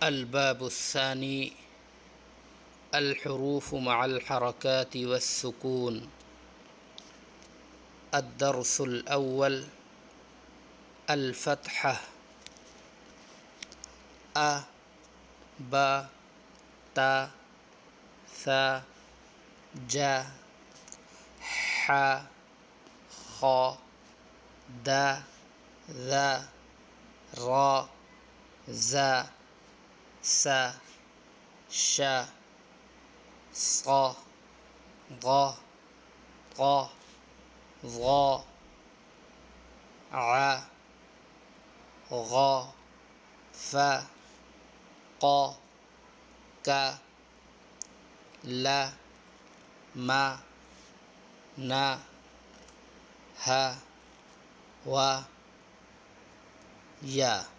الباب الثاني الحروف مع الحركات والسكون. الدرس الأول الفتحة: أ با تا ثا جا ح خا دا ذا را زا سا شا صا ضا طا ظا ع غا فا قا كا لا ما نا ها وا يا.